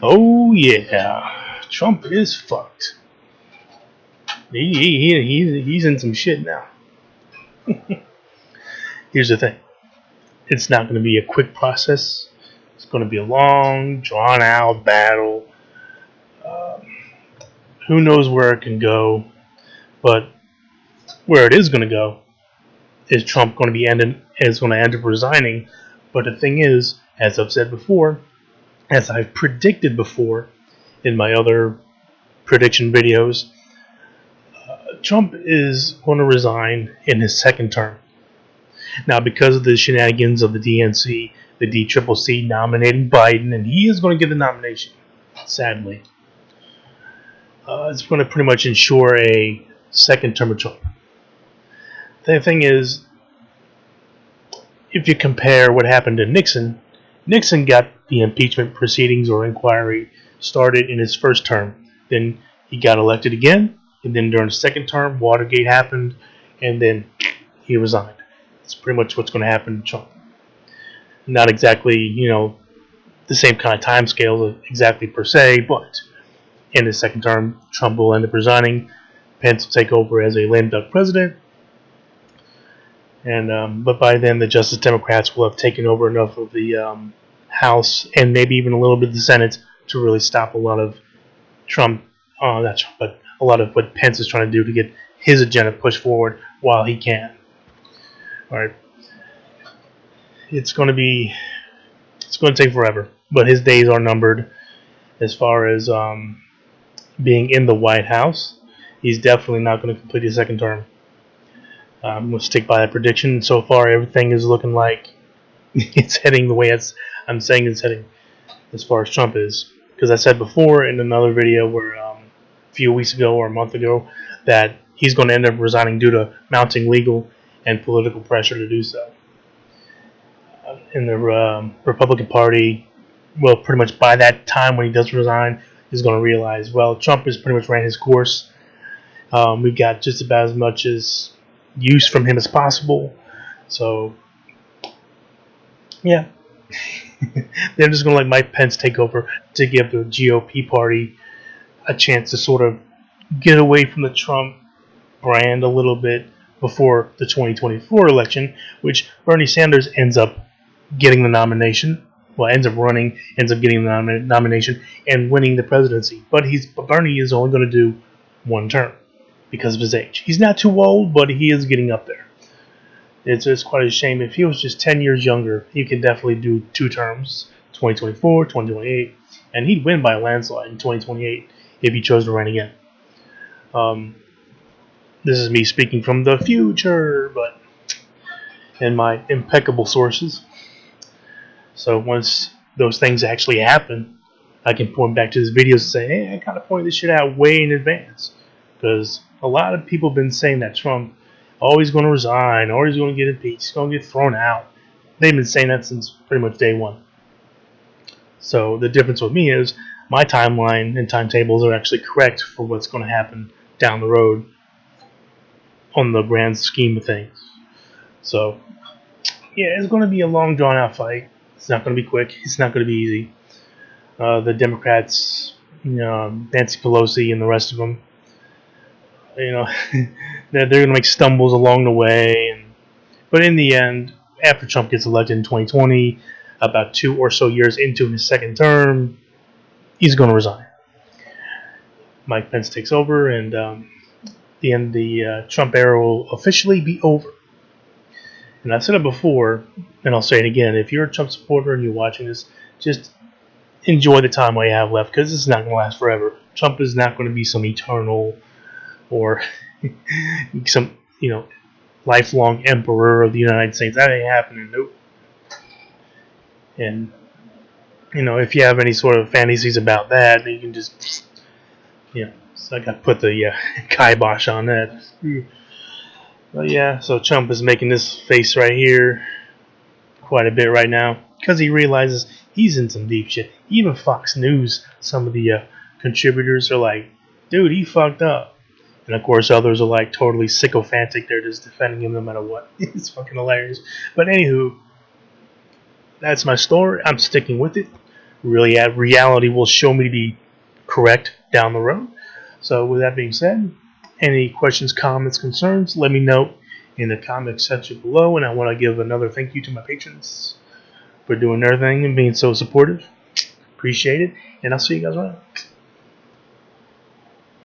Oh yeah, Trump is fucked. He's in some shit now. Here's the thing: it's not going to be a quick process. It's going to be a long, drawn-out battle. Um, who knows where it can go? But where it is going to go is Trump going to be ending is going to end up resigning. But the thing is, as I've said before, as I've predicted before in my other prediction videos, Trump is going to resign in his second term. Now, because of the shenanigans of the DNC, the DCCC nominating Biden, and he is going to get the nomination, sadly, it's going to pretty much ensure a second term of Trump. The thing is, if you compare what happened to Nixon, Nixon got the impeachment proceedings or inquiry started in his first term. Then he got elected again, and then during the second term, Watergate happened, and then he resigned. It's pretty much what's going to happen to Trump. Not exactly, the same kind of time scale exactly per se, but in his second term, Trump will end up resigning. Pence will take over as a lame duck president. And but by then, the Justice Democrats will have taken over enough of the House and maybe even a little bit of the Senate to really stop a lot of Trump, not Trump, but a lot of what Pence is trying to do to get his agenda pushed forward while he can. All right, it's going to take forever, but his days are numbered as far as being in the White House. He's definitely not going to complete his second term. I'm going to stick by that prediction. So far, everything is looking like it's heading the way I'm saying it's heading as far as Trump is. Because I said before in another video where a few weeks ago or a month ago that he's going to end up resigning due to mounting legal and political pressure to do so. In the Republican Party, well, pretty much by that time when he does resign, he's going to realize, well, Trump has pretty much ran his course. We've got just about as much as use from him as possible. So, yeah. They're just going to let Mike Pence take over to give the GOP party a chance to sort of get away from the Trump brand a little bit before the 2024 election, which Bernie Sanders ends up getting the nomination. Well, ends up running, ends up getting the nomination and winning the presidency. But Bernie is only going to do one term because of his age. He's not too old, but he is getting up there. It's quite a shame. If he was just 10 years younger, he could definitely do 2 terms, 2024, 2028, and he'd win by a landslide in 2028 if he chose to run again. This is me speaking from the future, but in my impeccable sources. So once those things actually happen, I can point back to this video and say, hey, I kind of pointed this shit out way in advance. Because a lot of people have been saying that Trump always going to resign, always going to get impeached, he's going to get thrown out. They've been saying that since pretty much day one. So the difference with me is my timeline and timetables are actually correct for what's going to happen down the road on the grand scheme of things. So, yeah, it's going to be a long, drawn-out fight. It's not going to be quick. It's not going to be easy. The Democrats, Nancy Pelosi and the rest of them, they're going to make stumbles along the way. But in the end, after Trump gets elected in 2020, about 2 or so years into his second term, he's going to resign. Mike Pence takes over, and the Trump era will officially be over. And I've said it before, and I'll say it again. If you're a Trump supporter and you're watching this, just enjoy the time while you have left, because this is not going to last forever. Trump is not going to be some eternal or some, lifelong emperor of the United States. That ain't happening. Nope. And, if you have any sort of fantasies about that, then you can just, so I got to put the kibosh on that. But yeah, so Trump is making this face right here quite a bit right now because he realizes he's in some deep shit. Even Fox News, some of the contributors are like, dude, he fucked up. And of course, others are like totally sycophantic. They're just defending him no matter what. It's fucking hilarious. But anywho, that's my story. I'm sticking with it. Really, reality will show me to be correct down the road. So, with that being said, any questions, comments, concerns, let me know in the comments section below. And I want to give another thank you to my patrons for doing their thing and being so supportive. Appreciate it. And I'll see you guys around.